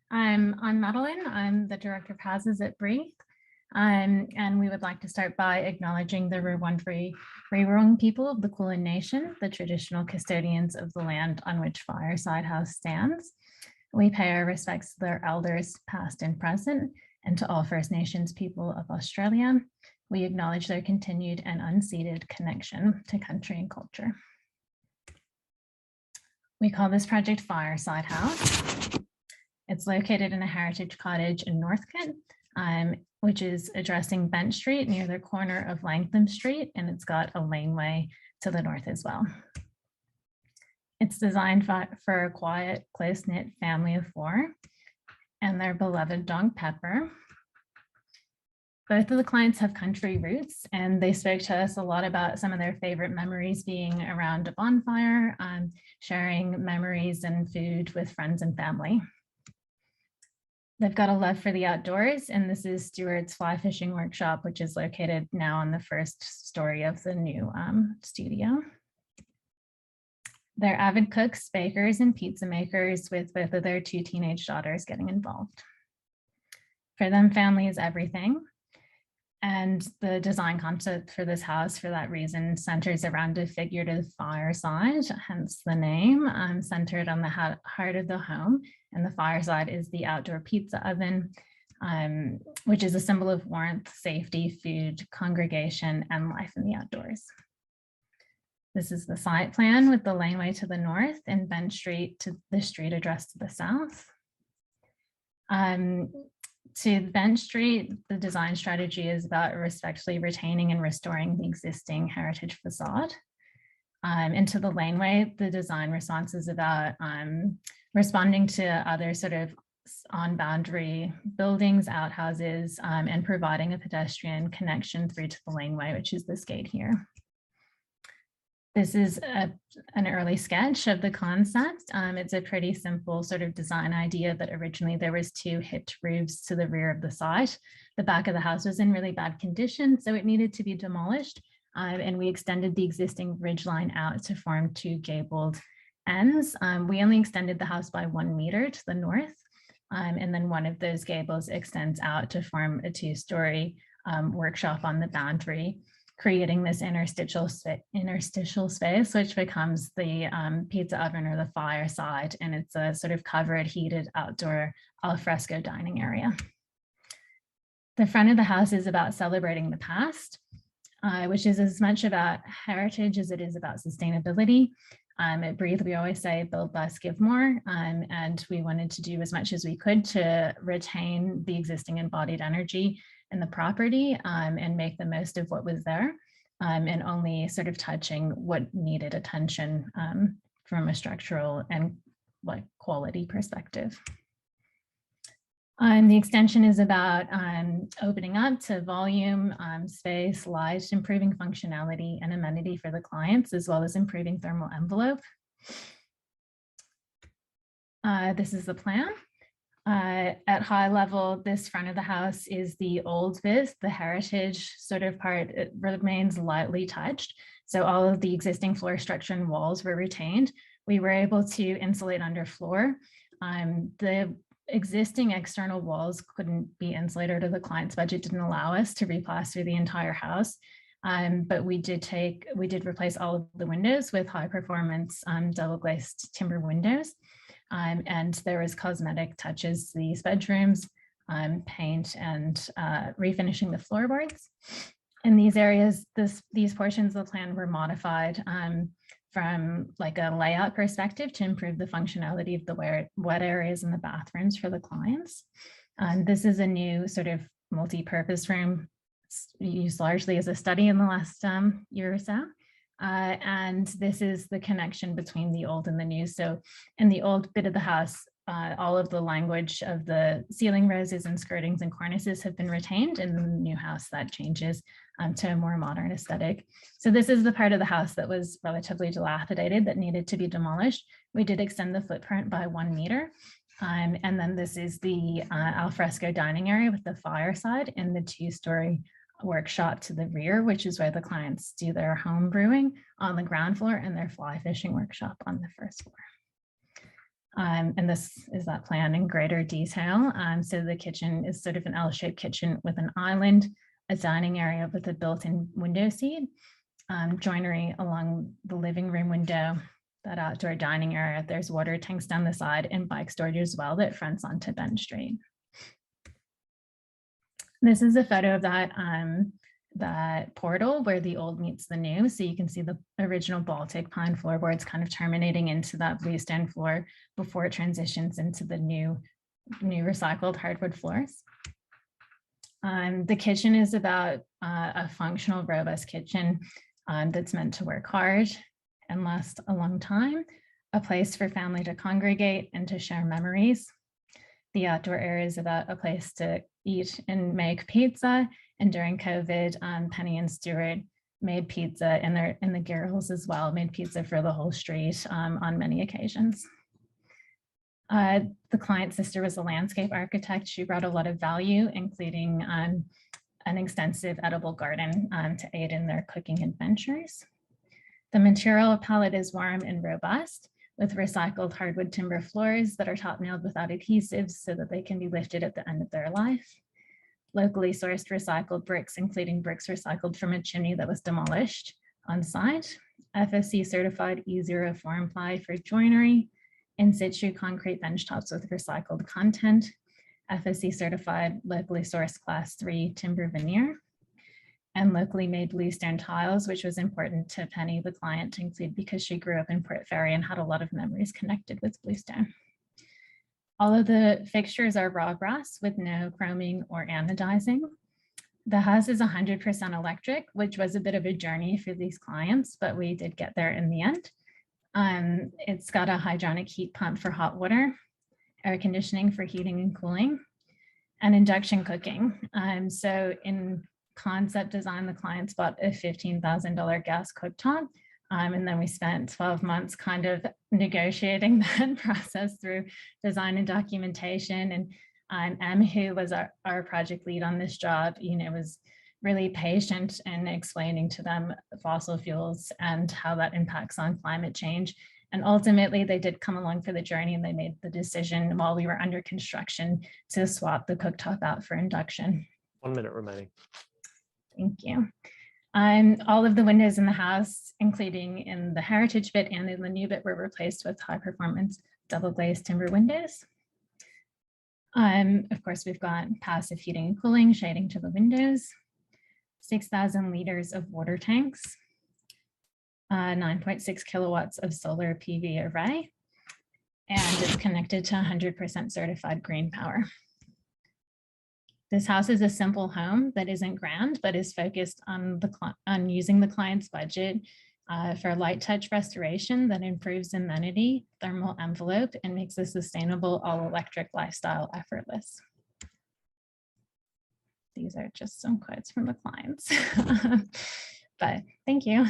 I'm Madeline. I'm the Director of Houses at Breathe. And we would like to start by acknowledging the Wurundjeri Wurrung people of the Kulin Nation, the traditional custodians of the land on which Fireside House stands. We pay our respects to their elders, past and present, and to all First Nations people of Australia. We acknowledge their continued and unceded connection to country and culture. We call this project Fireside House. It's located in a heritage cottage in Northcote, which is addressing Bench Street near the corner of Langtham Street, and it's got a laneway to the north as well. It's designed for a quiet, close-knit family of 4 and their beloved dog Pepper. Both of the clients have country roots, and they spoke to us a lot about some of their favorite memories being around a bonfire, sharing memories and food with friends and family. They've got a love for the outdoors, and this is Stuart's fly fishing workshop, which is located now on the first story of the new studio. They're avid cooks, bakers, and pizza makers, with both of their 2 teenage daughters getting involved. For them, family is everything. And the design concept for this house, for that reason, centers around a figurative fireside, hence the name, centered on the heart of the home. And the fireside is the outdoor pizza oven, which is a symbol of warmth, safety, food, congregation, and life in the outdoors. This is the site plan with the laneway to the north and Bench Street to the street addressed to the south. To Bench Street, the design strategy is about respectfully retaining and restoring the existing heritage facade. Into the laneway, the design response is about responding to other sort of on-boundary buildings, outhouses, and providing a pedestrian connection through to the laneway, which is this gate here. This is an early sketch of the concept. It's a pretty simple sort of design idea that originally there was 2 hipped roofs to the rear of the site. The back of the house was in really bad condition, so it needed to be demolished. And we extended the existing ridgeline out to form 2 gabled ends. We only extended the house by 1 meter to the north. And then one of those gables extends out to form a 2-story workshop on the boundary, creating this interstitial space, which becomes the pizza oven or the fireside, and it's a sort of covered, heated outdoor al fresco dining area. The front of the house is about celebrating the past, which is as much about heritage as it is about sustainability. At Breathe, we always say build less, give more, and we wanted to do as much as we could to retain the existing embodied energy in the property and make the most of what was there, and only sort of touching what needed attention from a structural and quality perspective. The extension is about opening up to volume, space, light, improving functionality and amenity for the clients, as well as improving thermal envelope. This is the plan. At high level, this front of the house is the old bit, the heritage sort of part. It remains lightly touched. So all of the existing floor structure and walls were retained. We were able to insulate underfloor. The existing external walls couldn't be insulated, or the client's budget didn't allow us to replaster the entire house. But we did replace all of the windows with high performance double glazed timber windows. And there was cosmetic touches to these bedrooms, paint and refinishing the floorboards. In these areas, these portions of the plan were modified from like a layout perspective to improve the functionality of the wet areas in the bathrooms for the clients. This is a new sort of multi-purpose room used largely as a study in the last year or so. And this is the connection between the old and the new. So in the old bit of the house, all of the language of the ceiling roses and skirtings and cornices have been retained. In the new house, that changes to a more modern aesthetic. So this is the part of the house that was relatively dilapidated that needed to be demolished. We did extend the footprint by 1 meter. And then this is the alfresco dining area with the fireside and the 2-story workshop to the rear, which is where the clients do their home brewing on the ground floor and their fly fishing workshop on the first floor. And this is that plan in greater detail. So the kitchen is sort of an L-shaped kitchen with an island, a dining area with a built-in window seat, joinery along the living room window, that outdoor dining area. There's water tanks down the side and bike storage as well that fronts onto Bench Street. This is a photo of that portal where the old meets the new. So you can see the original Baltic pine floorboards kind of terminating into that bluestone floor before it transitions into the new recycled hardwood floors. The kitchen is about a functional, robust kitchen that's meant to work hard and last a long time, a place for family to congregate and to share memories. The outdoor area is about a place to eat and make pizza. And during COVID, Penny and Stuart made pizza in the Garrels as well, made pizza for the whole street on many occasions. The client's sister was a landscape architect. She brought a lot of value, including an extensive edible garden to aid in their cooking adventures. The material palette is warm and robust, with recycled hardwood timber floors that are top nailed without adhesives so that they can be lifted at the end of their life. Locally sourced recycled bricks, including bricks recycled from a chimney that was demolished on site. FSC certified E0 formply for joinery. In situ concrete benchtops with recycled content. FSC certified locally sourced class 3 timber veneer. And locally made bluestone tiles, which was important to Penny, the client, to include because she grew up in Port Fairy and had a lot of memories connected with bluestone. All of the fixtures are raw brass with no chroming or anodizing. The house is 100% electric, which was a bit of a journey for these clients, but we did get there in the end. It's got a hydronic heat pump for hot water, air conditioning for heating and cooling, and induction cooking. So in concept design, the clients bought a $15,000 gas cooktop. And then we spent 12 months kind of negotiating that process through design and documentation. And Em, who was our project lead on this job, was really patient in explaining to them fossil fuels and how that impacts on climate change. And ultimately, they did come along for the journey and they made the decision while we were under construction to swap the cooktop out for induction. 1 minute remaining. Thank you. All of the windows in the house, including in the heritage bit and in the new bit, were replaced with high performance double glazed timber windows. Of course, we've got passive heating and cooling, shading to the windows, 6,000 liters of water tanks, 9.6 kilowatts of solar PV array, and it's connected to 100% certified GreenPower. This house is a simple home that isn't grand, but is focused on using the client's budget for light touch restoration that improves amenity, thermal envelope, and makes a sustainable all-electric lifestyle effortless. These are just some quotes from the clients. But thank you.